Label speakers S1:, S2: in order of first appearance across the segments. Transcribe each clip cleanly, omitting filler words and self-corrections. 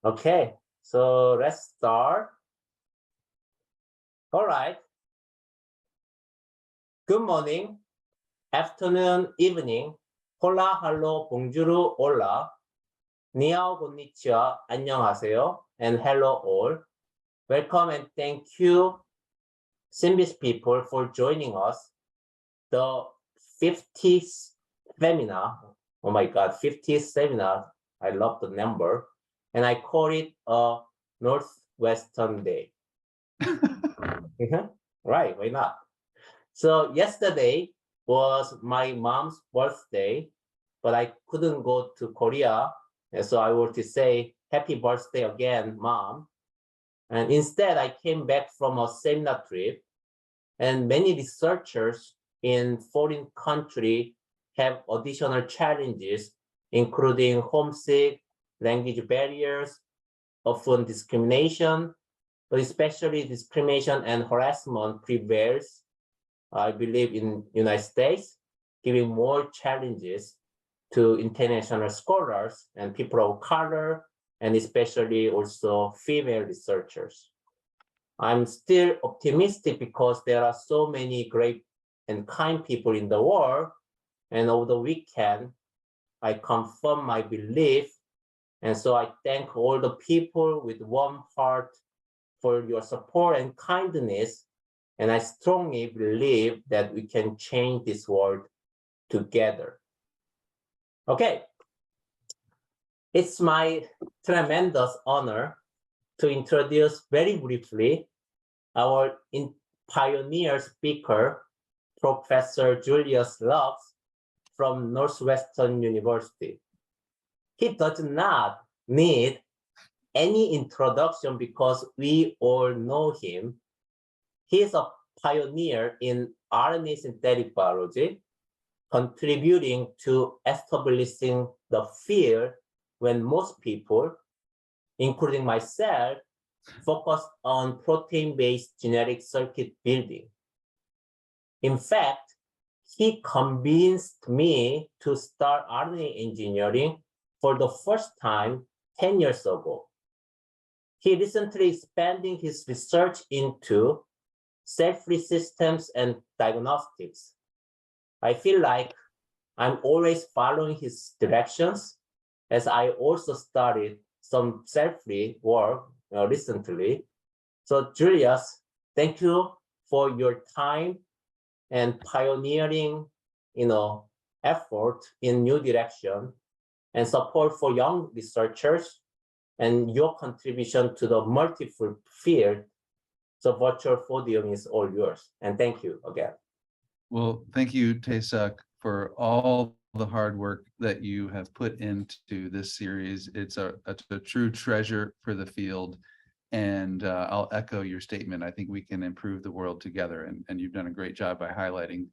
S1: Okay, so let's start. All right. Good morning, afternoon, evening. Hola, hello, bonjour, hola. Ni hao, konnichiwa, 안녕하세요, and hello all. Welcome and thank you, SynBYSS people, for joining us. The 50th seminar, oh my God, 50th seminar, I love the number, and I call it a Northwestern Day. Right, why not? So yesterday was my mom's birthday, but I couldn't go to Korea, and so I want to say happy birthday again, Mom. And instead, I came back from a seminar trip, and many researchers in foreign countries have additional challenges, including homesick, language barriers, often discrimination, but especially discrimination and harassment prevails, I believe, in United States, giving more challenges to international scholars and people of color, and especially also female researchers. I'm still optimistic because there are so many great and kind people in the world, and over the weekend, I confirm my belief, and so I thank all the people with warm heart for your support and kindness, and I strongly believe that we can change this world together. Okay, it's my tremendous honor to introduce very briefly our pioneer speaker, Professor Julius Lucks from Northwestern University. He does not need any introduction because we all know him. He is a pioneer in RNA synthetic biology, contributing to establishing the field when most people, including myself, focused on protein-based genetic circuit building. In fact, he convinced me to start RNA engineering for the first time 10 years ago. He recently expanding his research into cell-free systems and diagnostics. I feel like I'm always following his directions, as I also started some cell-free work recently. So Julius, thank you for your time and pioneering, effort in new direction and support for young researchers and your contribution to the multiple field. So virtual podium is all yours. And thank you again.
S2: Well, thank you, Tae-suk, for all the hard work that you have put into this series. It's a true treasure for the field. And I'll echo your statement. I think we can improve the world together. And you've done a great job by highlighting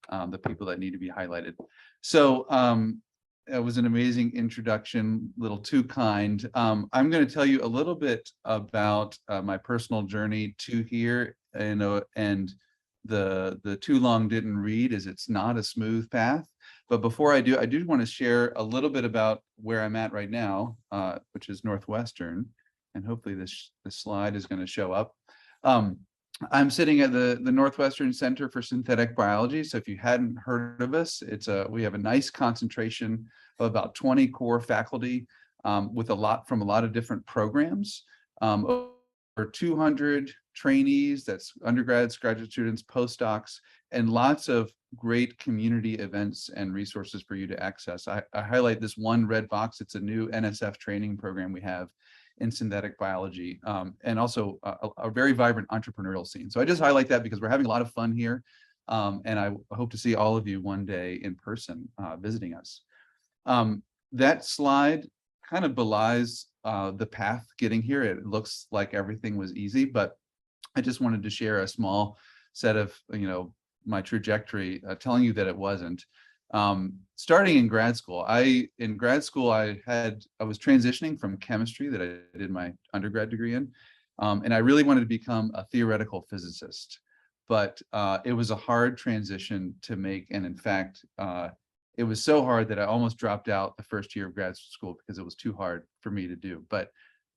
S2: the people that need to be highlighted. So it was an amazing introduction, a little too kind. I'm going to tell you a little bit about my personal journey to here, and the too long didn't read, as it's not a smooth path. But before I do want to share a little bit about where I'm at right now, which is Northwestern, and hopefully this slide is going to show up. I'm sitting at the Northwestern Center for Synthetic Biology. So if you hadn't heard of us, we have a nice concentration of about 20 core faculty with a lot of different programs. Over 200 trainees, that's undergrads, graduate students, postdocs, and lots of great community events and resources for you to access. I highlight this one red box. It's a new NSF training program we have in synthetic biology, and also a very vibrant entrepreneurial scene. So I just highlight that because we're having a lot of fun here, and I hope to see all of you one day in person visiting us. That slide kind of belies the path getting here. It looks like everything was easy, but I just wanted to share a small set of my trajectory, telling you that it wasn't. Starting in grad school, I was transitioning from chemistry that I did my undergrad degree in, and I really wanted to become a theoretical physicist, but it was a hard transition to make, and in fact, it was so hard that I almost dropped out the first year of grad school because it was too hard for me to do. But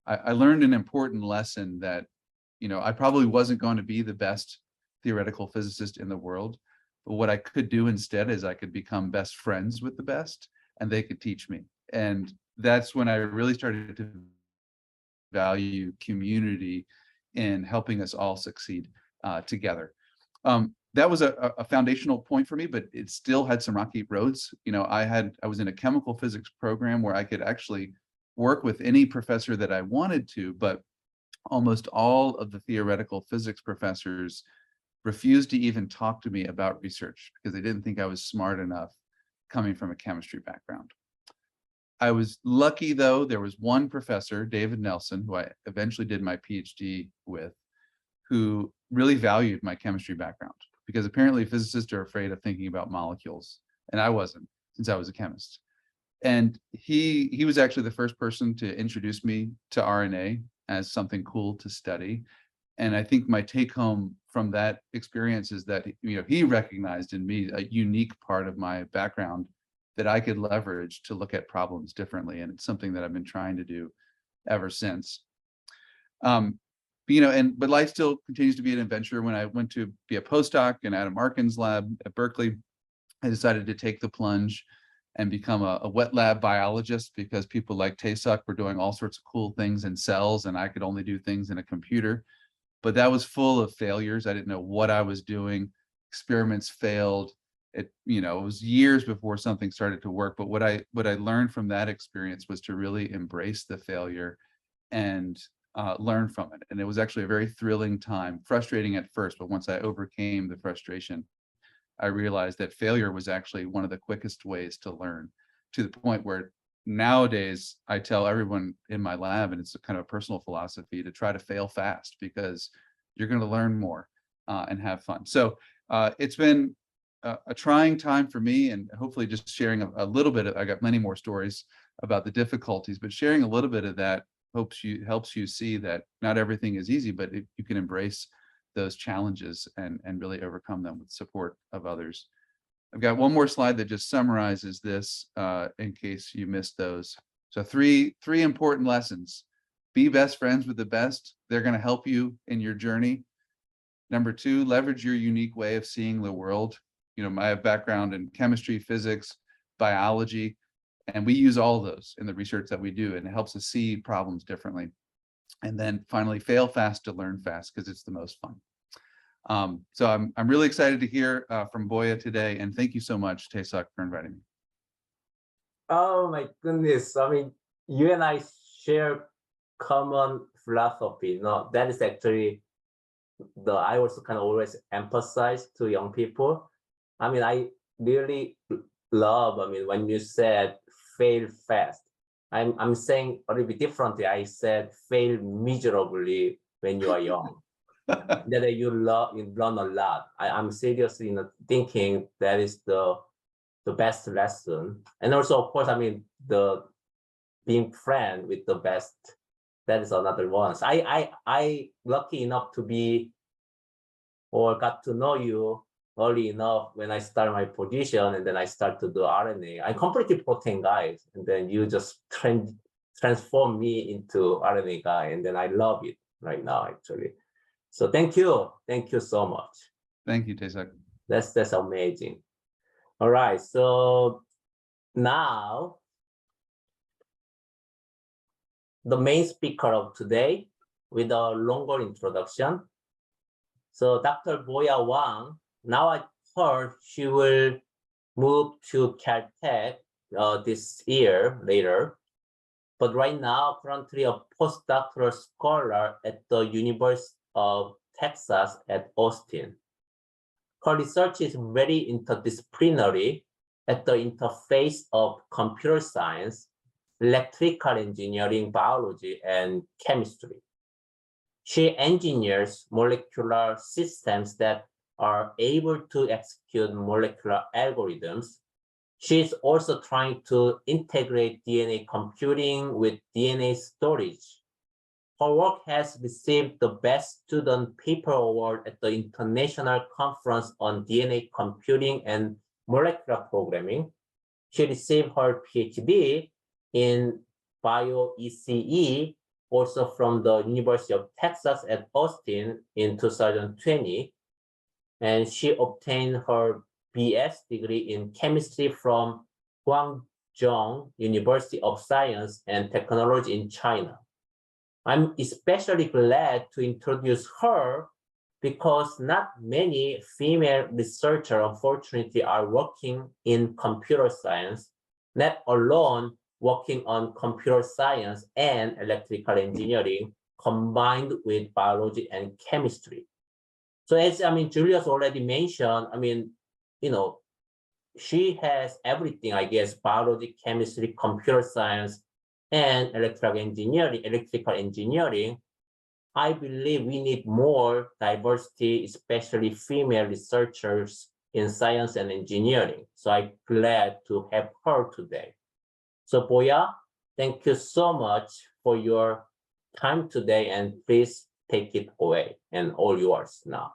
S2: I learned an important lesson that, I probably wasn't going to be the best theoretical physicist in the world, but what I could do instead is I could become best friends with the best, and they could teach me. And that's when I really started to value community in helping us all succeed together. That was a foundational point for me, but it still had some rocky roads. I was in a chemical physics program where I could actually work with any professor that I wanted to, but almost all of the theoretical physics professors refused to even talk to me about research because they didn't think I was smart enough coming from a chemistry background. I was lucky, though. There was one professor, David Nelson, who I eventually did my PhD with, who really valued my chemistry background, because apparently physicists are afraid of thinking about molecules, and I wasn't, since I was a chemist. And he was actually the first person to introduce me to RNA as something cool to study. And I think my take home from that experience is that he recognized in me a unique part of my background that I could leverage to look at problems differently. And it's something that I've been trying to do ever since. But life still continues to be an adventure. When I went to be a postdoc in Adam Arkin's lab at Berkeley, I decided to take the plunge and become a wet lab biologist, because people like Tae-suk were doing all sorts of cool things in cells, and I could only do things in a computer. But that was full of failures. I didn't know what I was doing. Experiments failed. It was years before something started to work. But what I learned from that experience was to really embrace the failure and learn from it. And it was actually a very thrilling time, frustrating at first, but once I overcame the frustration, I realized that failure was actually one of the quickest ways to learn, to the point where nowadays I tell everyone in my lab, and it's a kind of a personal philosophy, to try to fail fast, because you're going to learn more and have fun. So it's been a trying time for me, and hopefully just sharing a little bit of, I got many more stories about the difficulties, but sharing a little bit of that helps you see that not everything is easy, but you can embrace those challenges and really overcome them with support of others. I've got one more slide that just summarizes this in case you missed those. So three important lessons. Be best friends with the best. They're going to help you in your journey. Number two, leverage your unique way of seeing the world. I have background in chemistry, physics, biology, and we use all of those in the research that we do, and it helps us see problems differently. And then finally, fail fast to learn fast, because it's the most fun. So I'm really excited to hear from Boya today, and thank you so much, Tae-suk, for inviting me.
S1: Oh my goodness. I mean, you and I share common philosophy. That is actually I also kind of always emphasize to young people. I mean, I really love, when you said fail fast. I'm saying a little bit differently. I said fail miserably when you are young. That you learn a lot. I'm seriously thinking that is the best lesson. And also, of course, the being friend with the best, that is another one. So I lucky enough to be, or got to know you early enough when I start my position, and then I start to do RNA. I'm completely protein guy, and then you just transform me into RNA guy, and then I love it right now, actually. So thank you so much.
S2: Thank you, Tae-suk.
S1: That's amazing. All right, so now the main speaker of today with a longer introduction. So Dr. Boya Wang, now I heard she will move to Caltech this year later. But right now, currently a postdoctoral scholar at the University of Texas at Austin. Her research is very interdisciplinary at the interface of computer science, electrical engineering, biology, and chemistry. She engineers molecular systems that are able to execute molecular algorithms. She's also trying to integrate DNA computing with DNA storage. Her work has received the Best Student Paper Award at the International Conference on DNA Computing and Molecular Programming. She received her PhD in BioECE also from the University of Texas at Austin in 2020. And she obtained her BS degree in chemistry from Guangzhou University of Science and Technology in China. I'm especially glad to introduce her because not many female researchers, unfortunately, are working in computer science, let alone working on computer science and electrical engineering combined with biology and chemistry. So as Julius already mentioned, she has everything, I guess, biology, chemistry, computer science, and electrical engineering. I believe we need more diversity, especially female researchers in science and engineering. So I'm glad to have her today. So Boya, thank you so much for your time today, and please take it away, and all yours now.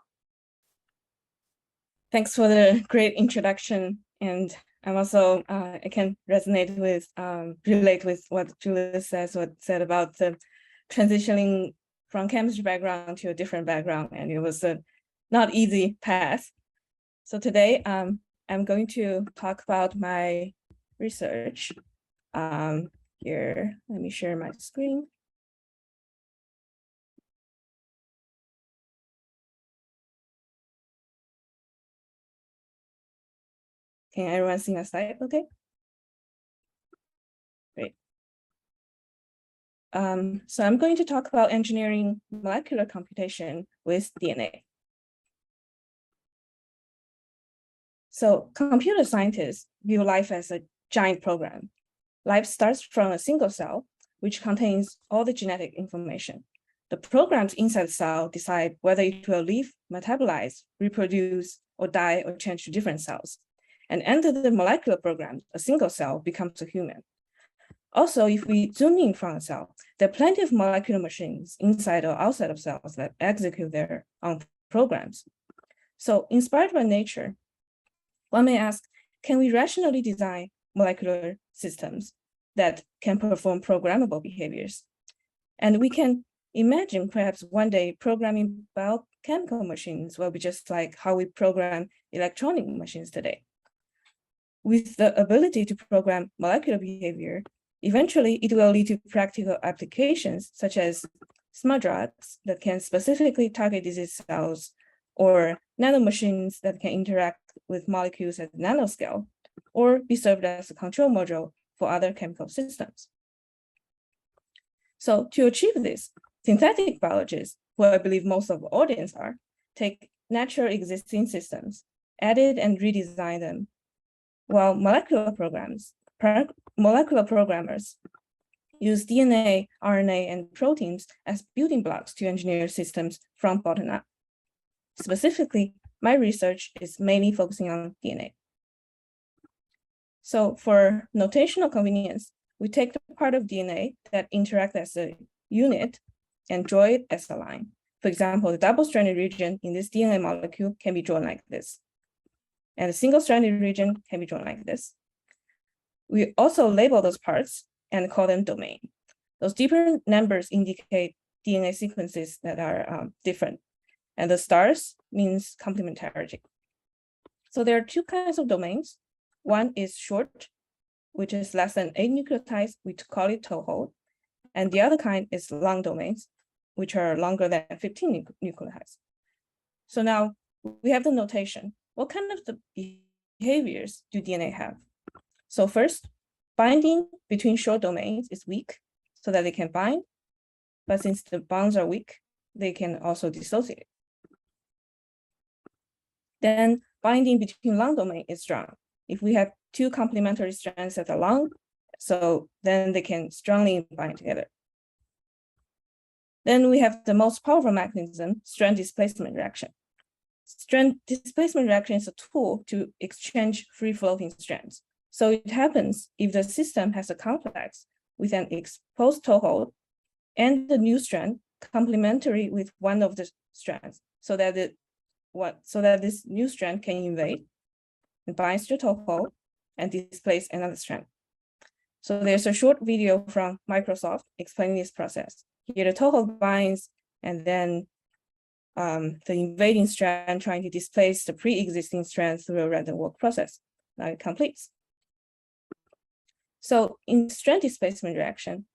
S3: Thanks for the great introduction. And I'm also, I can relate with what Julius said about the transitioning from chemistry background to a different background, and it was a not easy path. So today, I'm going to talk about my research. Here, let me share my screen. Can everyone see my slide? Okay. Great. So I'm going to talk about engineering molecular computation with DNA. So computer scientists view life as a giant program. Life starts from a single cell, which contains all the genetic information. The programs inside the cell decide whether it will live, metabolize, reproduce, or die, or change to different cells. And under the molecular program, a single cell becomes a human. Also, if we zoom in from a cell, there are plenty of molecular machines inside or outside of cells that execute their own programs. So inspired by nature, one may ask, can we rationally design molecular systems that can perform programmable behaviors? And we can imagine perhaps one day programming biochemical machines will be just like how we program electronic machines today. With the ability to program molecular behavior, eventually it will lead to practical applications such as smart drugs that can specifically target disease cells, or nanomachines that can interact with molecules at nanoscale, or be served as a control module for other chemical systems. So to achieve this, synthetic biologists, who I believe most of the audience are, take natural existing systems, edit and redesign them, while molecular programmers use DNA, RNA, and proteins as building blocks to engineer systems from bottom up. Specifically, my research is mainly focusing on DNA. So for notational convenience, we take the part of DNA that interact as a unit and draw it as a line. For example, the double-stranded region in this DNA molecule can be drawn like this, and a single-stranded region can be drawn like this. We also label those parts and call them domain. Those different numbers indicate DNA sequences that are different, and the stars means complementarity. So there are two kinds of domains. One is short, which is less than 8 nucleotides, we call it toehold, and the other kind is long domains, which are longer than 15 nucleotides. So now we have the notation. What kind of the behaviors do DNA have? So first, binding between short domains is weak, so that they can bind, but since the bonds are weak, they can also dissociate. Then binding between long domain is strong. If we have two complementary strands that are long, so then they can strongly bind together. Then we have the most powerful mechanism, strand displacement reaction. Strand displacement reaction is a tool to exchange free-floating strands. So it happens if the system has a complex with an exposed toehold and the new strand complementary with one of the strands, so that this new strand can invade and binds to the toehold and displace another strand. So there's a short video from Microsoft explaining this process. Here the total binds, and then the invading strand trying to displace the pre-existing strand through a random walk process. Now it completes. So in strand displacement reaction,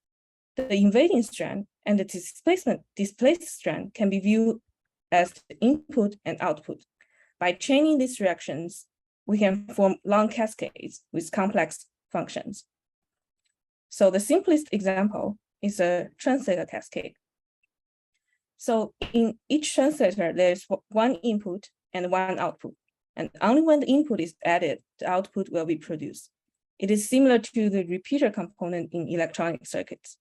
S3: the invading strand and the displaced strand can be viewed as the input and output. By chaining these reactions, we can form long cascades with complex functions. So the simplest example is a translator cascade. So in each translator, there's one input and one output. And only when the input is added, the output will be produced. It is similar to the repeater component in electronic circuits.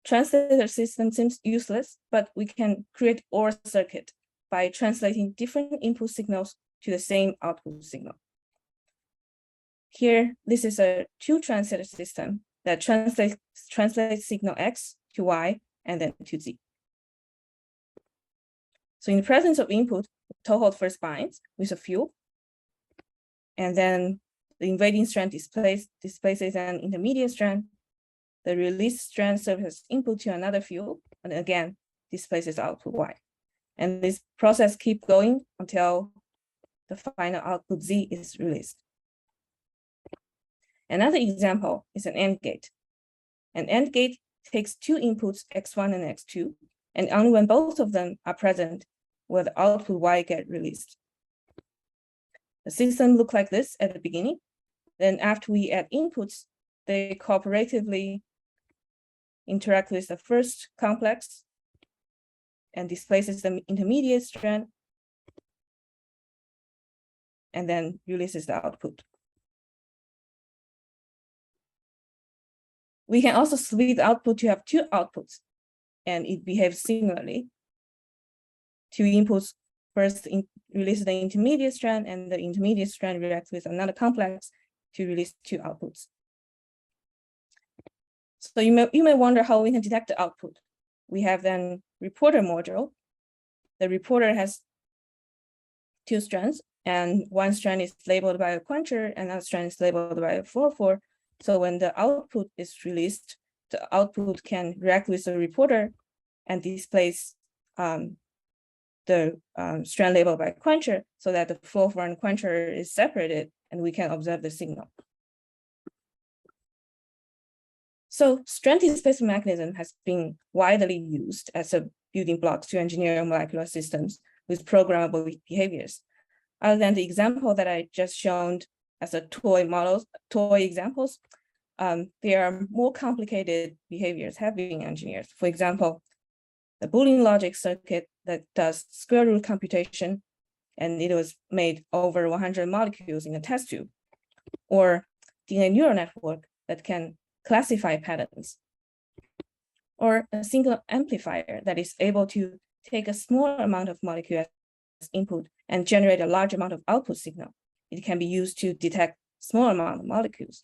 S3: Translator system seems useless, but we can create OR circuit by translating different input signals to the same output signal. Here, this is a two-translator system that translates signal X to Y and then to Z. So in the presence of input, the total first binds with a fuel, and then the invading strand displaces an intermediate strand. The released strand serves as input to another fuel, and again, displaces output Y. And this process keeps going until the final output Z is released. Another example is an AND gate. An AND gate takes two inputs, X1 and X2, and only when both of them are present will the output Y get released. The system looks like this at the beginning. Then after we add inputs, they cooperatively interact with the first complex and displaces the intermediate strand, and then releases the output. We can also split the output to have two outputs, and it behaves similarly. Two inputs first release the intermediate strand, and the intermediate strand reacts with another complex to release two outputs. So you may wonder how we can detect the output. We have then reporter module. The reporter has two strands, and one strand is labeled by a quencher, and another strand is labeled by a fluorophore. So when the output is released, the output can react with the reporter and displace the strand labeled by quencher, so that the fluorophore and quencher is separated, and we can observe the signal. So strand displacement mechanism has been widely used as a building block to engineer molecular systems with programmable behaviors. Other than the example that I just shown as a toy examples, there are more complicated behaviors have been engineered. For example, the Boolean logic circuit that does square root computation, and it was made over 100 molecules in a test tube, or DNA neural network that can classify patterns, or a single amplifier that is able to take a small amount of molecule as input and generate a large amount of output signal. It can be used to detect small amount of molecules,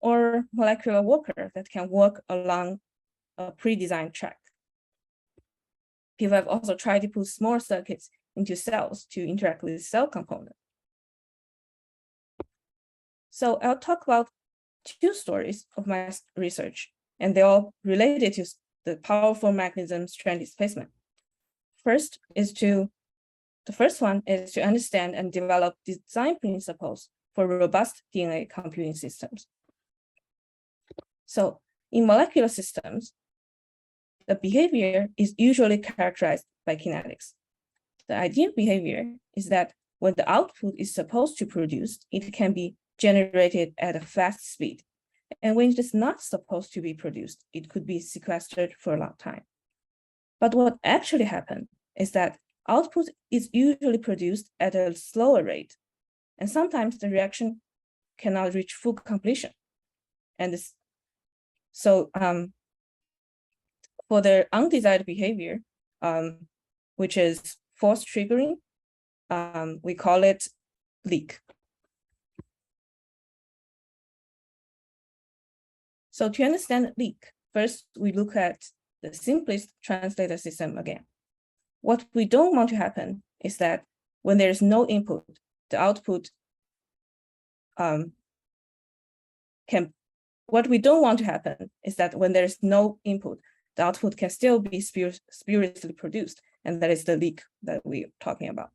S3: or molecular walker that can walk along a pre-designed track. People have also tried to put small circuits into cells to interact with cell components. So I'll talk about two stories of my research, and they're all related to the powerful mechanism strand displacement. The first one is to understand and develop design principles for robust DNA computing systems. So in molecular systems, the behavior is usually characterized by kinetics. The ideal behavior is that when the output is supposed to produce, it can be generated at a fast speed. And when it is not supposed to be produced, it could be sequestered for a long time. But what actually happens is that output is usually produced at a slower rate, and sometimes the reaction cannot reach full completion. And so for the undesired behavior, which is force triggering, we call it leak. So to understand leak, first we look at the simplest translator system again. What we don't want to happen is that when there is no input, the output can what we don't want to happen is that when there's no input, the output can still be spuriously produced, and that is the leak that we're talking about.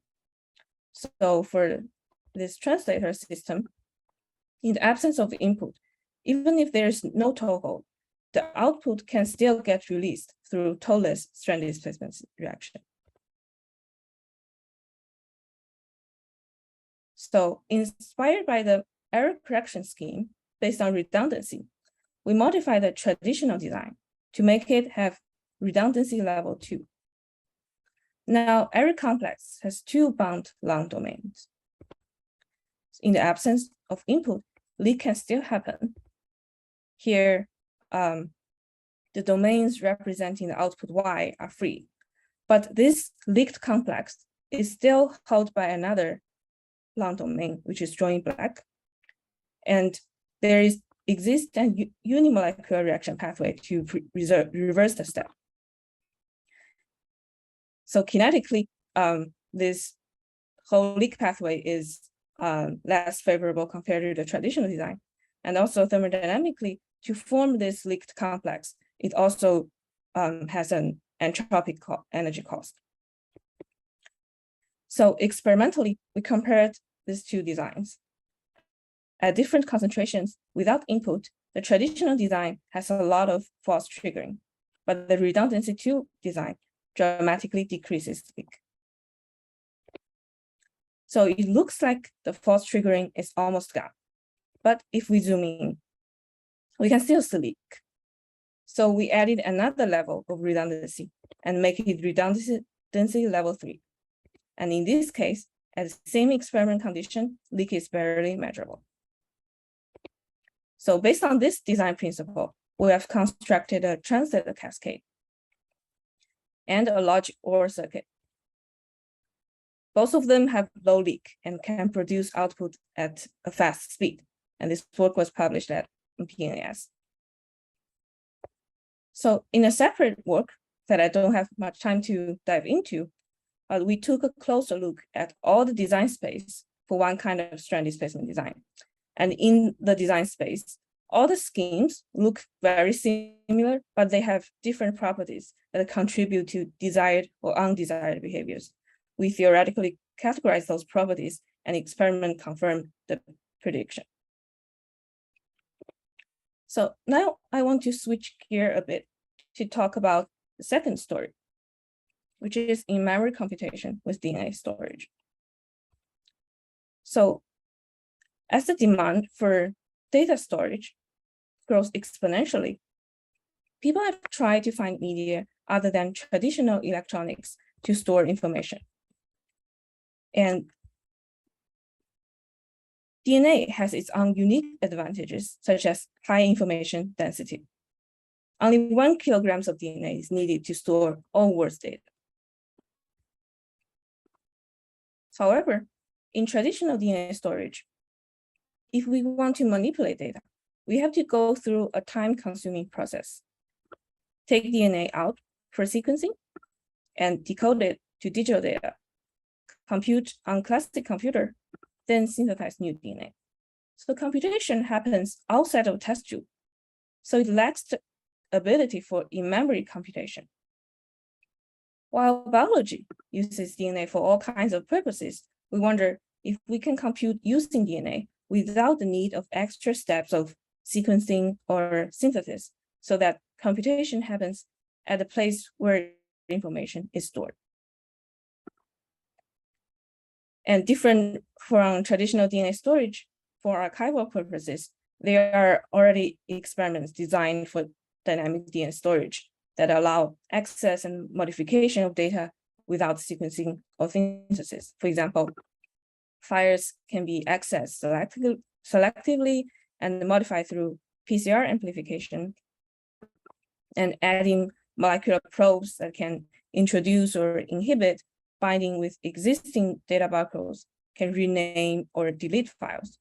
S3: So for this translator system, in the absence of input, even if there's no toehold, the output can still get released through toeless strand displacement reaction. So inspired by the error correction scheme based on redundancy, we modify the traditional design to make it have redundancy level 2. Now, every complex has 2 bound long domains. In the absence of input, leak can still happen. Here, the domains representing the output Y are free, but this leaked complex is still held by another long domain, which is drawn in black. And there exists a unimolecular reaction pathway to reverse the step. So kinetically, this whole leak pathway is less favorable compared to the traditional design. And also thermodynamically, to form this leaked complex, it also has an entropic energy cost. So experimentally, we compared these 2 designs. At different concentrations without input, the traditional design has a lot of false triggering, but the redundancy 2 design dramatically decreases leak. So it looks like the false triggering is almost gone. But if we zoom in, we can still see leak. So we added another level of redundancy and make it redundancy level 3. And in this case, at the same experiment condition, leak is barely measurable. So based on this design principle, we have constructed a translator cascade and a logic OR circuit. Both of them have low leak and can produce output at a fast speed. And this work was published at PNAS. So in a separate work that I don't have much time to dive into, we took a closer look at all the design space for one kind of strand displacement design. And in the design space, all the schemes look very similar, but they have different properties that contribute to desired or undesired behaviors. We theoretically categorize those properties and experiment confirm the prediction. So now I want to switch gear a bit to talk about the second story, which is in-memory computation with DNA storage. So as the demand for data storage grows exponentially, people have tried to find media other than traditional electronics to store information. And DNA has its own unique advantages, such as high information density. Only 1 kilogram of DNA is needed to store all world's data. However, in traditional DNA storage, if we want to manipulate data, we have to go through a time-consuming process. Take DNA out for sequencing and decode it to digital data, compute on classic computer, then synthesize new DNA. So computation happens outside of test tube. So it lacks the ability for in-memory computation. While biology uses DNA for all kinds of purposes, we wonder if we can compute using DNA without the need of extra steps of sequencing or synthesis, so that computation happens at the place where information is stored. And different from traditional DNA storage, for archival purposes, there are already experiments designed for dynamic DNA storage that allow access and modification of data without sequencing or synthesis. For example, files can be accessed selectively and modified through PCR amplification, and adding molecular probes that can introduce or inhibit binding with existing data barcodes can rename or delete files.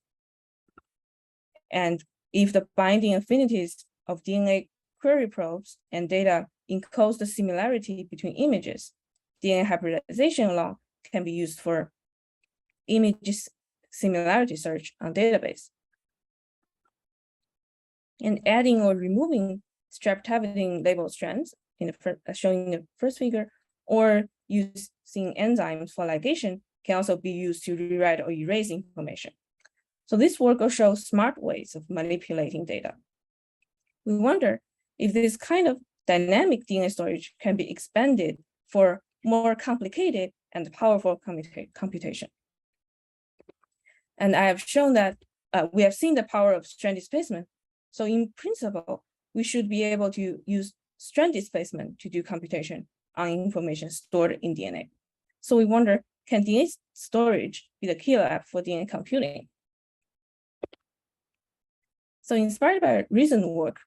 S3: And if the binding affinities of DNA query probes and data encodes the similarity between images, DNA hybridization alone can be used for image similarity search on database. and adding or removing strep-targeting labeled strands as shown in the first figure, or using enzymes for ligation can also be used to rewrite or erase information. So this work will show smart ways of manipulating data. We wonder if this kind of dynamic DNA storage can be expanded for more complicated and powerful computation. And I have shown that we have seen the power of strand displacement. So in principle, we should be able to use strand displacement to do computation on information stored in DNA. So we wonder, can DNA storage be the killer app for DNA computing? So inspired by recent work,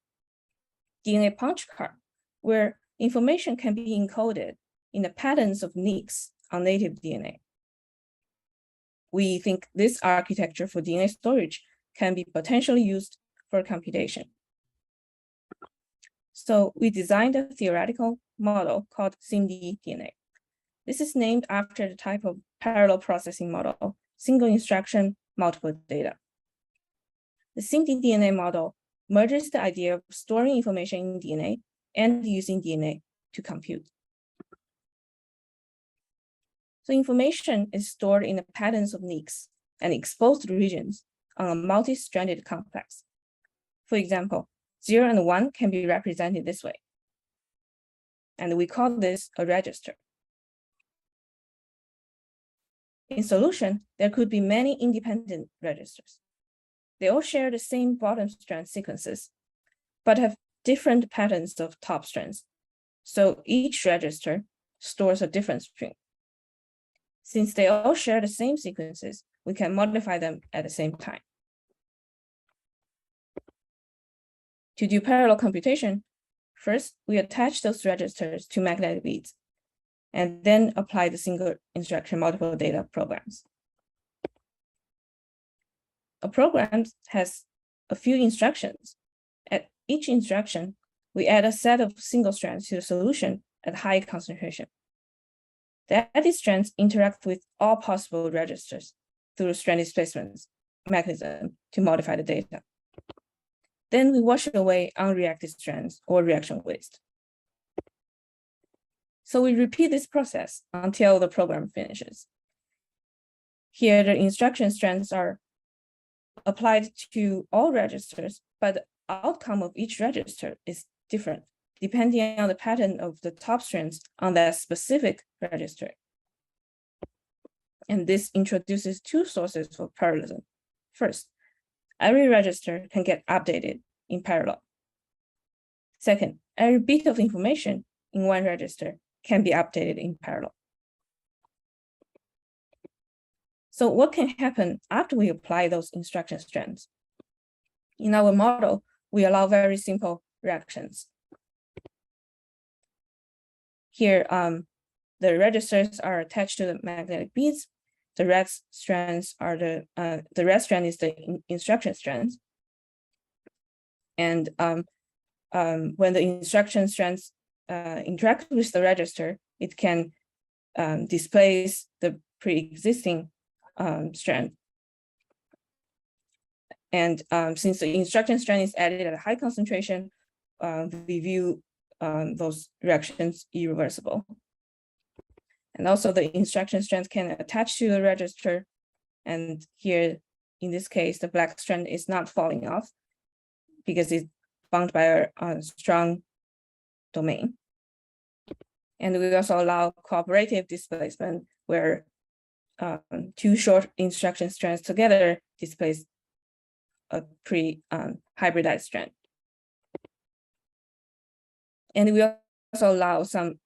S3: DNA punch card, where information can be encoded in the patterns of nicks on native DNA. We think this architecture for DNA storage can be potentially used for computation. So we designed a theoretical model called SynBYSS. This is named after the type of parallel processing model, single instruction, multiple data. The SynBYSS model merges the idea of storing information in DNA and using DNA to compute. So information is stored in the patterns of nicks and exposed regions on a multi-stranded complex. For example, 0 and 1 can be represented this way. And we call this a register. In solution, there could be many independent registers. They all share the same bottom strand sequences, but have different patterns of top strands. So each register stores a different string. Since they all share the same sequences, we can modify them at the same time. To do parallel computation, first, we attach those registers to magnetic beads, and then apply the single instruction multiple data programs. A program has a few instructions. At each instruction, we add a set of single strands to the solution at high concentration. The added strands interact with all possible registers through strand displacement mechanism to modify the data. Then we wash away unreacted strands or reaction waste. So we repeat this process until the program finishes. Here, the instruction strands are applied to all registers, but the outcome of each register is different, depending on the pattern of the top strands on that specific register. And this introduces two sources for parallelism. First, every register can get updated in parallel. Second, every bit of information in one register can be updated in parallel. So what can happen after we apply those instruction strands? In our model, we allow very simple reactions. Here, the registers are attached to the magnetic beads. The red strands are the red strand is the instruction strands. And when the instruction strands interact with the register, it can displace the pre-existing strand. And since the instruction strand is added at a high concentration, we view those reactions irreversible. And also the instruction strands can attach to the register. And here, in this case, the black strand is not falling off because it's bound by a strong domain. And we also allow cooperative displacement where two short instruction strands together displace a pre-hybridized strand. And we also allow some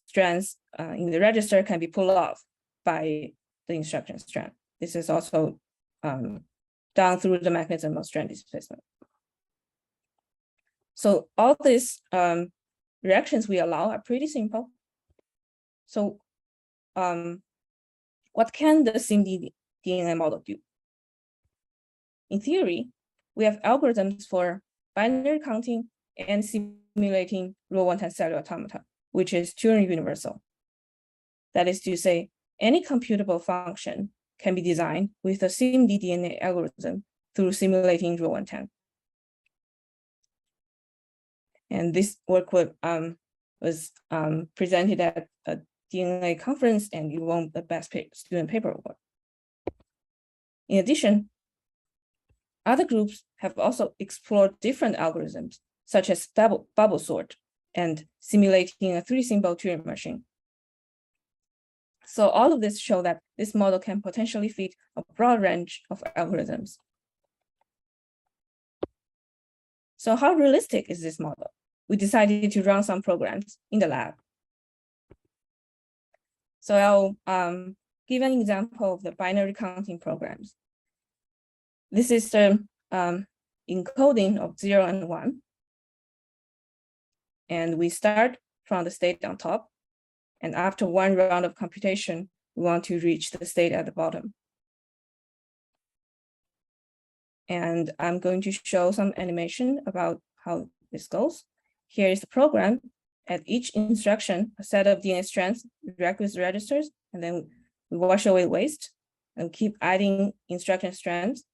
S3: strands in the register can be pulled off by the instruction strand. This is also done through the mechanism of strand displacement. So all these reactions we allow are pretty simple. So what can the SynBYSS model do? In theory, we have algorithms for binary counting and simulating row one-time cellular automata, which is Turing universal. That is to say, any computable function can be designed with a SynBYSS algorithm through simulating row 110. And this work was presented at a DNA conference, and it won the best student paper award. In addition, other groups have also explored different algorithms, such as bubble sort and simulating a 3-symbol Turing machine. So all of this show that this model can potentially fit a broad range of algorithms. So how realistic is this model? We decided to run some programs in the lab. So I'll give an example of the binary counting programs. This is the encoding of 0 and 1. And we start from the state on top. And after one round of computation, we want to reach the state at the bottom. And I'm going to show some animation about how this goes. Here is the program. At each instruction, a set of DNA strands react with registers, and then we wash away waste and keep adding instruction strands.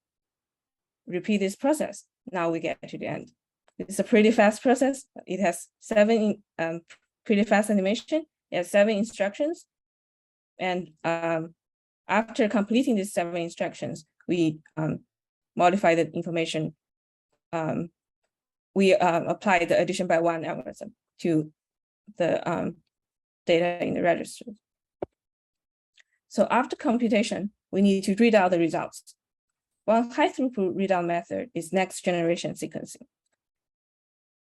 S3: Repeat this process. Now we get to the end. It's a pretty fast process. It has 7 pretty fast animation. It has 7 instructions. And after completing these 7 instructions, we modify the information. We apply the addition by 1 algorithm to the data in the register. So after computation, we need to read out the results. One high throughput readout method is next generation sequencing.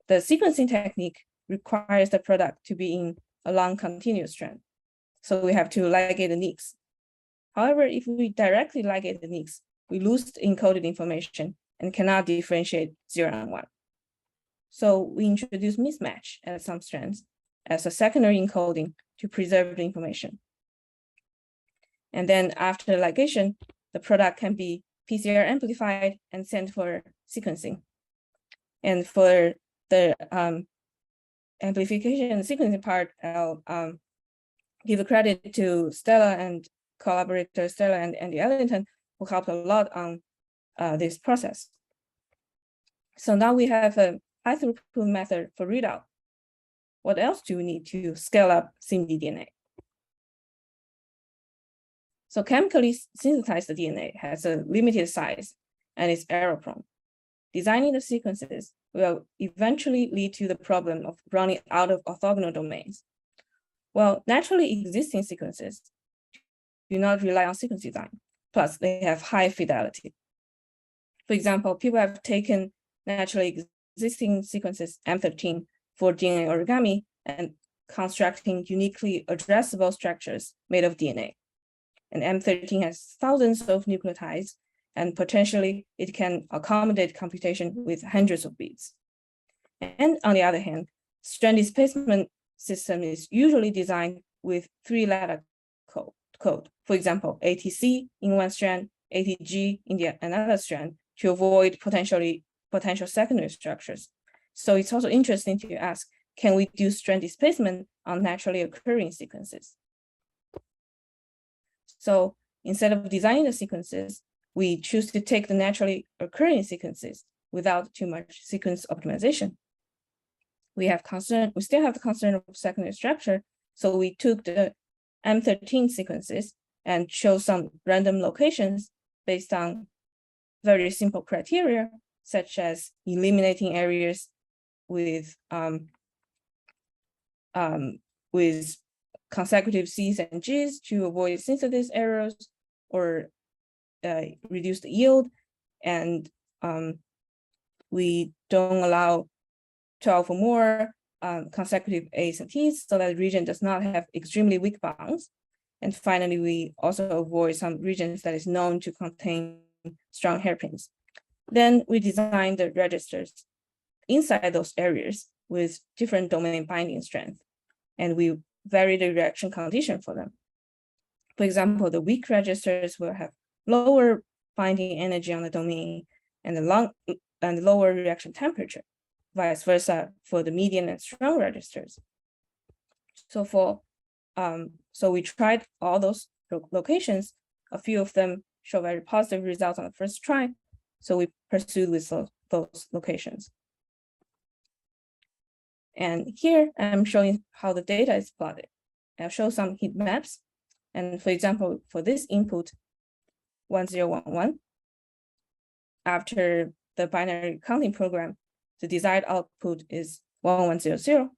S3: The sequencing technique requires the product to be in a long continuous strand. So we have to ligate the nicks. However, if we directly ligate the nicks, we lose the encoded information and cannot differentiate 0 and 1. So we introduce mismatch at some strands as a secondary encoding to preserve the information. And then after ligation, the product can be PCR amplified and sent for sequencing. And for the amplification and sequencing part, I'll give a credit to Stella and collaborator Stella and Andy Ellington, who helped a lot on this process. So now we have a high throughput method for readout. What else do we need to scale up SynBYSS? So chemically synthesized DNA has a limited size and is error prone. Designing the sequences will eventually lead to the problem of running out of orthogonal domains. Well, naturally existing sequences do not rely on sequence design, plus they have high fidelity. For example, people have taken naturally existing sequences M13 for DNA origami and constructing uniquely addressable structures made of DNA. And M13 has thousands of nucleotides, and potentially it can accommodate computation with hundreds of bits. And on the other hand, strand displacement system is usually designed with 3-letter code. For example, ATC in one strand, ATG in another strand, to avoid potential secondary structures. So it's also interesting to ask, can we do strand displacement on naturally occurring sequences? So instead of designing the sequences, we choose to take the naturally occurring sequences without too much sequence optimization. We still have the concern of secondary structure, so we took the M13 sequences and chose some random locations based on very simple criteria, such as eliminating areas with consecutive C's and G's to avoid synthesis errors or reduce the yield. And we don't allow 12 or more consecutive A's and T's so that the region does not have extremely weak bonds. And finally, we also avoid some regions that is known to contain strong hairpins. Then we design the registers inside those areas with different domain binding strength, and we vary the reaction condition for them. For example, the weak registers will have lower binding energy on the domain and the lower reaction temperature, vice versa for the medium and strong registers. So we tried all those locations. A few of them show very positive results on the first try, So we pursued with those locations. And here I'm showing how the data is plotted. I'll show some heat maps. And for example, for this input 1011, after the binary counting program, the desired output is 1100.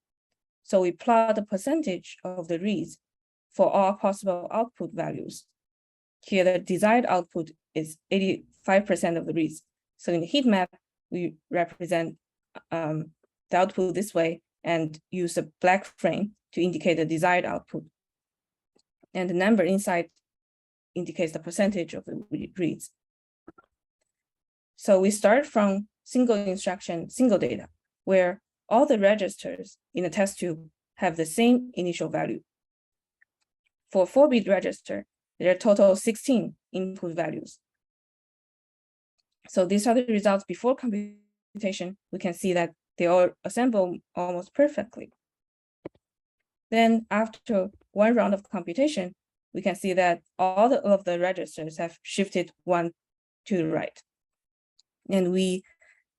S3: So we plot the percentage of the reads for all possible output values. Here, the desired output is 85% of the reads. So in the heat map, we represent the output this way and use a black frame to indicate the desired output. And the number inside indicates the percentage of the reads. So we start from single instruction, single data, where all the registers in the test tube have the same initial value. For 4-bit register, there are total 16 input values. So these are the results before computation. We can see that they all assemble almost perfectly. Then after one round of computation, we can see that all of the registers have shifted one to the right. And we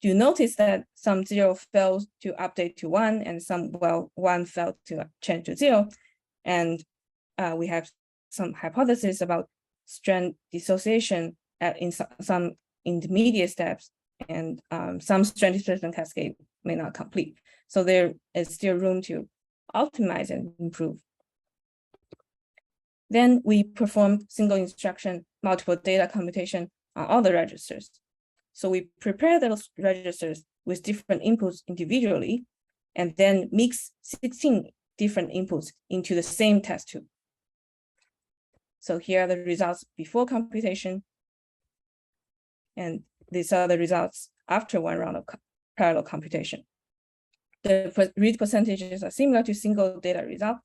S3: do notice that some 0 failed to update to 1 and some, well, 1 failed to change to 0. And we have some hypotheses about strand dissociation in some intermediate steps, and some strand displacement cascade may not complete. So there is still room to optimize and improve. Then we performed single instruction, multiple data computation on all the registers. So we prepare those registers with different inputs individually, and then mix 16 different inputs into the same test tube. So here are the results before computation. And these are the results after one round of parallel computation. The read percentages are similar to single data result,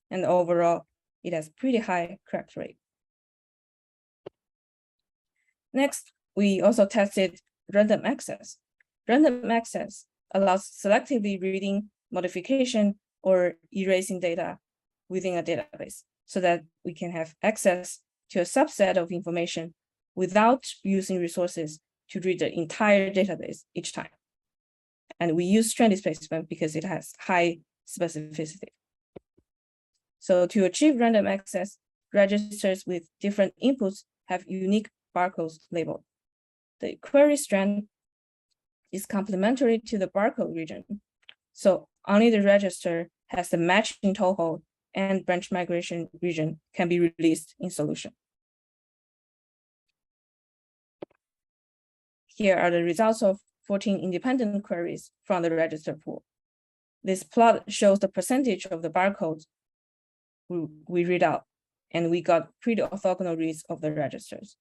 S3: and overall, it has pretty high correct rate. Next, we also tested random access. Random access allows selectively reading, modification, or erasing data within a database so that we can have access to a subset of information without using resources to read the entire database each time. And we use strand displacement because it has high specificity. So to achieve random access, registers with different inputs have unique barcodes labeled. The query strand is complementary to the barcode region. So only the register has the matching toehold and branch migration region can be released in solution. Here are the results of 14 independent queries from the register pool. This plot shows the percentage of the barcodes we read out, and we got pretty orthogonal reads of the registers.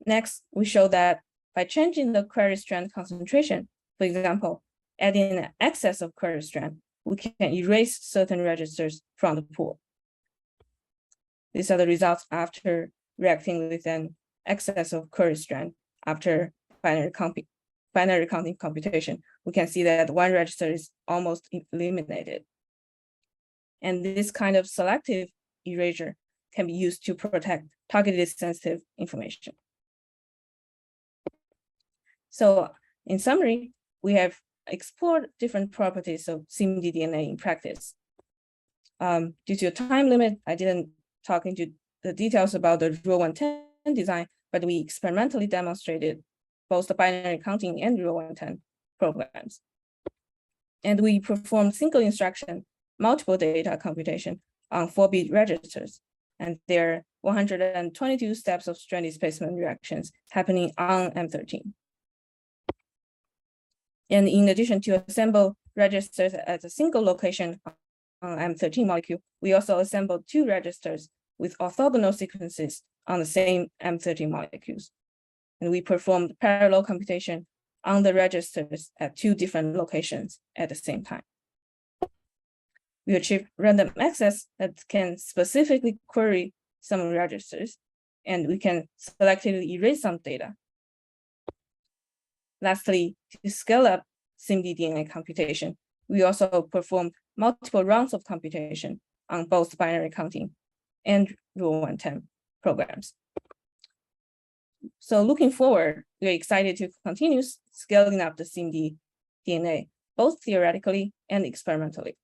S3: Next, we show that by changing the query strand concentration, for example, adding an excess of query strand, we can erase certain registers from the pool. These are the results after reacting with an excess of query strand after binary counting computation. We can see that one register is almost eliminated. And this kind of selective erasure can be used to protect targeted sensitive information. So in summary, we have explored different properties of SynBYSS in practice. Due to a time limit, I didn't talk into the details about the Rule 110 design, but we experimentally demonstrated both the binary counting and Rule 110 programs. And we performed single instruction, multiple data computation on 4-bit registers. And there are 122 steps of strand displacement reactions happening on M13. And in addition to assemble registers at a single location on M13 molecule, we also assembled 2 registers with orthogonal sequences on the same M13 molecules. And we performed parallel computation on the registers at 2 different locations at the same time. We achieved random access that can specifically query some registers, and we can selectively erase some data. Lastly, to scale up SynBYSS computation, we also performed multiple rounds of computation on both binary counting and Rule 110 programs. So looking forward, we're excited to continue scaling up the SynBYSS DNA, both theoretically and experimentally.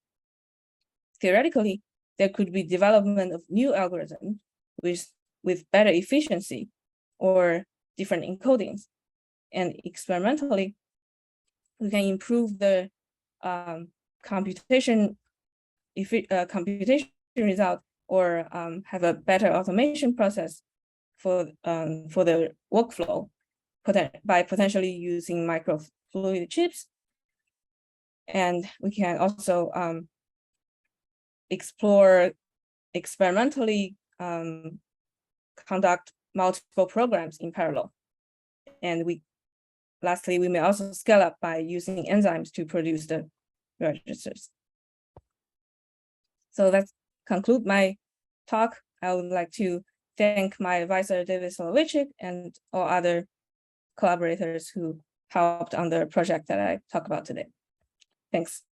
S3: Theoretically, there could be development of new algorithms with better efficiency or different encodings. And experimentally, we can improve the computation result or have a better automation process for the workflow by potentially using microfluidic chips. And we can also explore experimentally conduct multiple programs in parallel. And lastly, we may also scale up by using enzymes to produce the registers. So that concludes my talk. I would like to thank my advisor, David Soloveitchik, and all other collaborators who helped on the project that I talk about today. Thanks.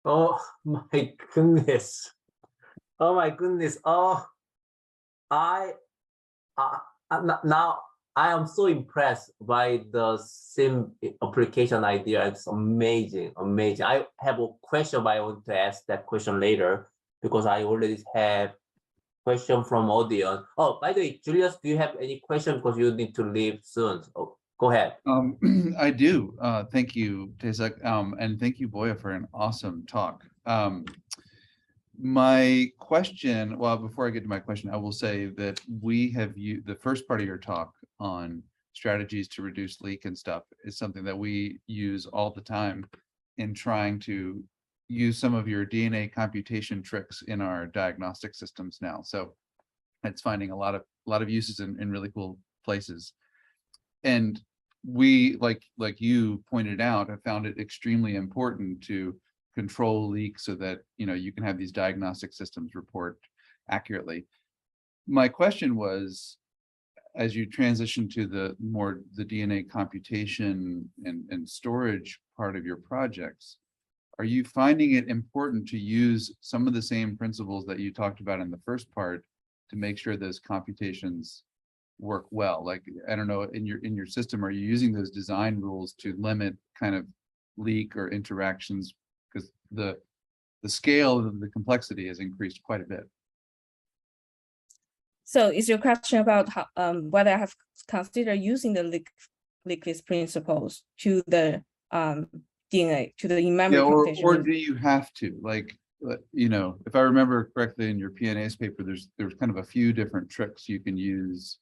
S1: Oh my goodness. Oh my goodness. Oh, now I am so impressed by the sim application idea. It's amazing, amazing. I have a question, but I want to ask that question later because I already have question from audience. Oh, by the way, Julius, do you have any question because you need to leave soon? Oh, go ahead.
S2: I do. Thank you, Tae-suk, and thank you, Boya, for an awesome talk. My question, well, before I get to my question, I will say that we have used the first part of your talk on strategies to reduce leak and stuff is something that we use all the time in trying to use some of your DNA computation tricks in our diagnostic systems now. So it's finding a lot of uses in really cool places. And we, like you pointed out, have found it extremely important to control leaks so that you can have these diagnostic systems report accurately. My question was, as you transition to the DNA computation and storage part of your projects, are you finding it important to use some of the same principles that you talked about in the first part to make sure those computations work well? Like, I don't know, in your system, are you using those design rules to limit kind of leak or interactions? Because the scale of the complexity has increased quite a bit.
S3: So is your question about how, whether I have considered using the leak-list principles to the DNA, to the in-memory computation?
S2: Or do you have to? Like, if I remember correctly in your PNAS paper, there's kind of a few different tricks you can use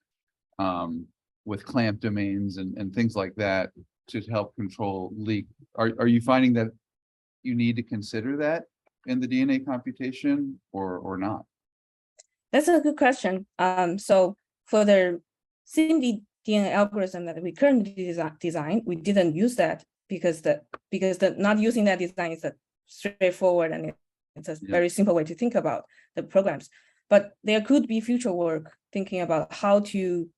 S2: with clamp domains and things like that to help control leak. Are you finding that you need to consider that in the DNA computation or not?
S3: That's a good question. So for the SynBYSS DNA algorithm that we currently design, we didn't use that because not using that design is a straightforward and it's a very simple way to think about the programs. But there could be future work thinking about how to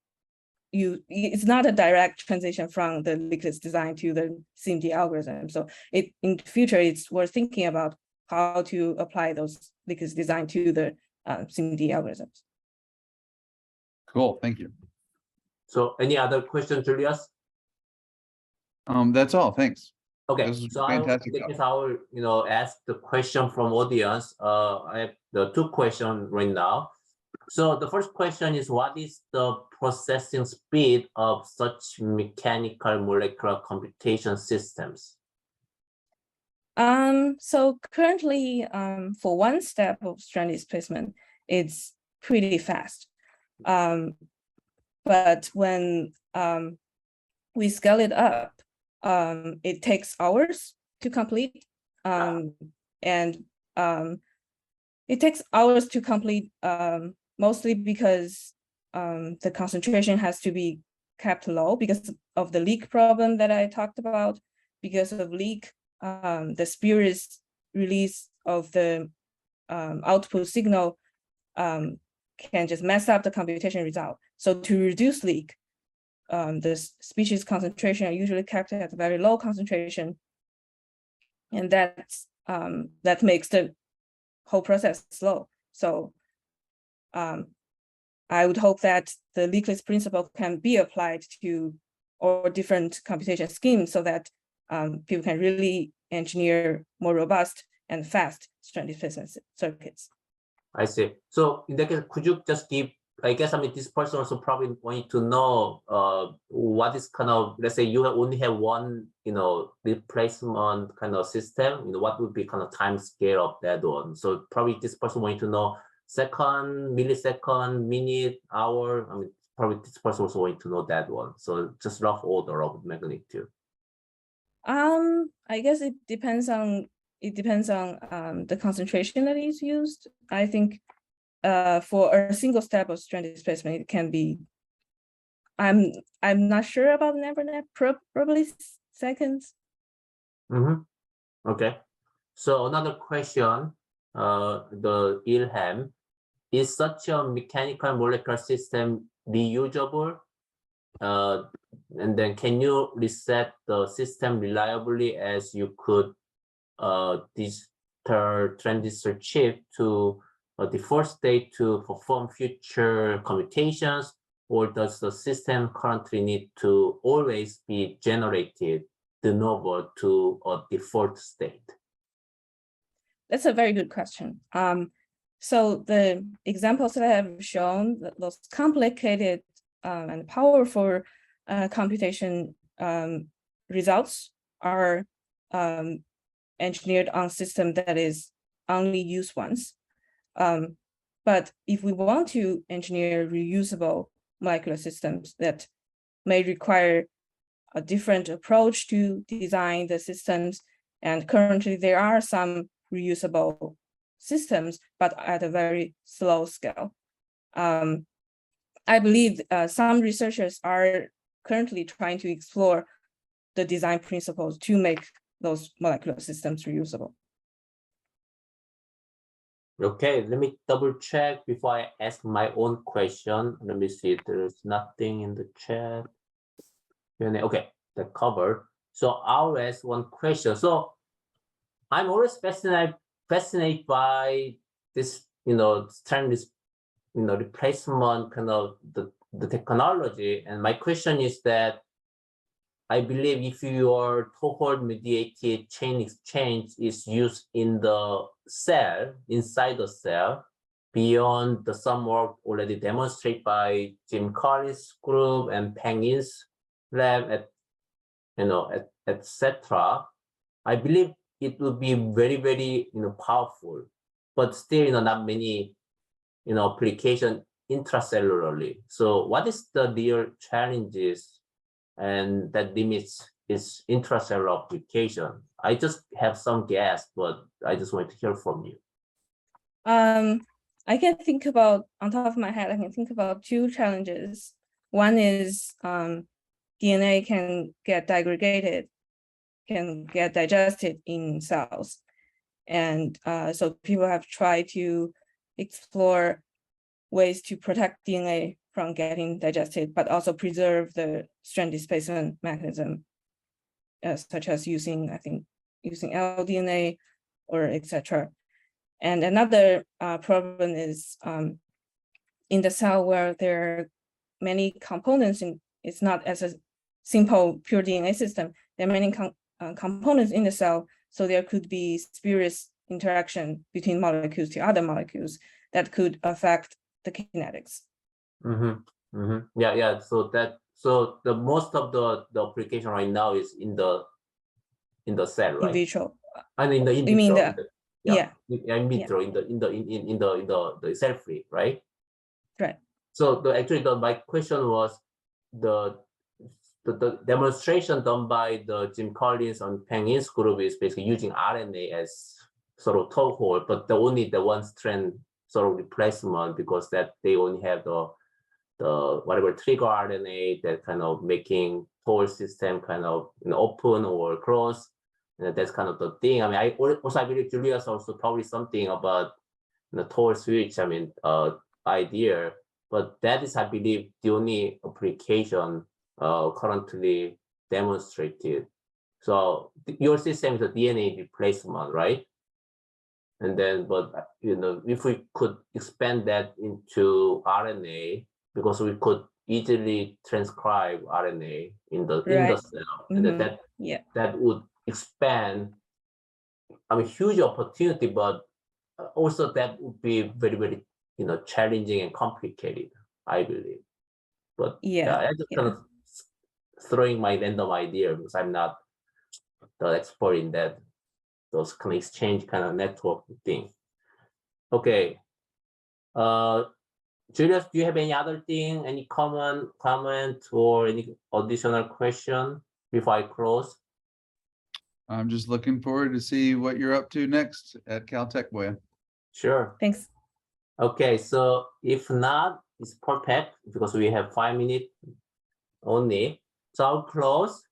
S3: it's not a direct transition from the leak-list design to the SynBYSS algorithm. So in the future, it's worth thinking about how to apply those leak-list design to the SynBYSS algorithms.
S2: Cool, thank you.
S1: So any other questions, Julius?
S2: That's all, thanks.
S1: Okay, so I will ask the question from audience. I have the two questions right now. So the first question is, what is the processing speed of such mechanical molecular computation systems?
S3: So currently, for one step of strand displacement, it's pretty fast. But when we scale it up, it takes hours to complete, and it takes hours to complete mostly because the concentration has to be kept low because of the leak problem that I talked about. Because of leak, the spurious release of the output signal can just mess up the computation result. So to reduce leak, the species concentration are usually kept at a very low concentration, and that makes the whole process slow. So I would hope that the linked list principle can be applied to all different computation schemes so that people can really engineer more robust and fast strand displacement circuits.
S1: I see. So in that case, could you just give, I guess, I mean, this person also probably wanting to know what is kind of, let's say you only have one, replacement kind of system, what would be kind of time scale of that one? So probably this person wanting to know second, millisecond, minute, hour. I mean, probably this person also wanting to know that one. So just rough order of magnitude.
S3: I guess it depends on the concentration that is used. I think for a single step of strand displacement, it can be, I'm not sure about the number, probably seconds.
S1: Okay. So another question, the Ilham, is such a mechanical molecular system reusable? And then can you reset the system reliably as you could transistor chip to a default state to perform future computations, or does the system currently need to always be generated de novo to a default state?
S3: That's a very good question. So the examples that I have shown, those complicated and powerful computation results are engineered on system that is only used once. But if we want to engineer reusable molecular systems that may require a different approach to design the systems, and currently there are some reusable systems, but at a very slow scale. I believe some researchers are currently trying to explore the design principles to make those molecular systems reusable.
S1: Okay, let me double check before I ask my own question. Let me see if there's nothing in the chat. Okay, that covered. So I'll ask one question. So I'm always fascinated by this, strand, replacement kind of the technology. And my question is that I believe if your cohort mediated chain exchange is used in the cell, inside the cell, beyond the some work already demonstrated by Jim Collins' group and Peng Yin's lab, etc. I believe it would be very, very powerful, but still not many application intracellularly. So what is the real challenges and that limits its intracellular application? I just have some guess, but I just want to hear from you.
S3: I can think about, on top of my head, I can think about two challenges. One is DNA can get degraded, can get digested in cells. And so people have tried to explore ways to protect DNA from getting digested, but also preserve the strand displacement mechanism, such as using LDNA or etc. And another problem is in the cell where there are many components, it's not as a simple pure DNA system. There are many components in the cell, so there could be spurious interaction between molecules to other molecules that could affect the kinetics.
S1: Yeah. So the most of the application right now is in the cell, right?
S3: In vitro.
S1: And in the in vitro.
S3: You mean the,
S1: in vitro, in the cell free, right?
S3: Right.
S1: So my question was the demonstration done by the Jim Collins and Peng Yin's group is basically using RNA as sort of toehold, but only the one strand sort of replacement, because that they only have the whatever trigger RNA that kind of making whole system kind of open or close. And that's kind of the thing. I mean, I believe Julius also probably something about the toll switch, idea, but that is, I believe, the only application currently demonstrated. So your system is a DNA replacement, right? And then, but if we could expand that into RNA, because we could easily transcribe RNA in the
S3: Right.
S1: cell, and that
S3: Yeah.
S1: that would expand. I mean, huge opportunity, but also that would be very, very challenging and complicated, I believe. But
S3: Yeah.
S1: I just kind of throwing my random idea because I'm not the expert in that, those kind of exchange kind of network thing. Okay. Julius, do you have any other thing, any comment or any additional question before I close?
S2: I'm just looking forward to see what you're up to next at Caltech, Boya.
S1: Sure.
S3: Thanks.
S1: Okay, so if not, it's perfect because we have 5 minutes only. So I'll close.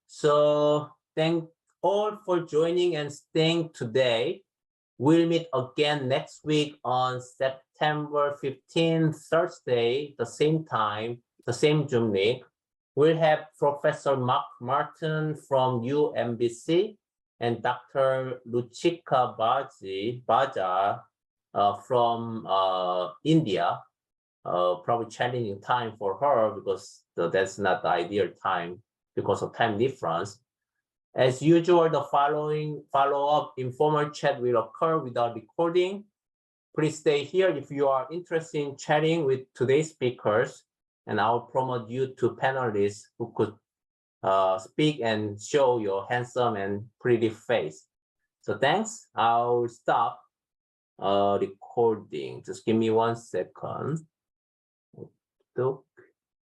S1: So thank all for joining and staying today. We'll meet again next week on September 15th, Thursday, the same time, the same Zoom link. We'll have Professor Mark Martin from UMBC and Dr. Ruchika Baja from India. Probably challenging time for her because that's not the ideal time because of time difference. As usual, the following follow-up informal chat will occur without recording. Please stay here if you are interested in chatting with today's speakers, and I'll promote you to panelists who could speak and show your handsome and pretty face. So thanks. I'll stop recording. Just give me 1 second.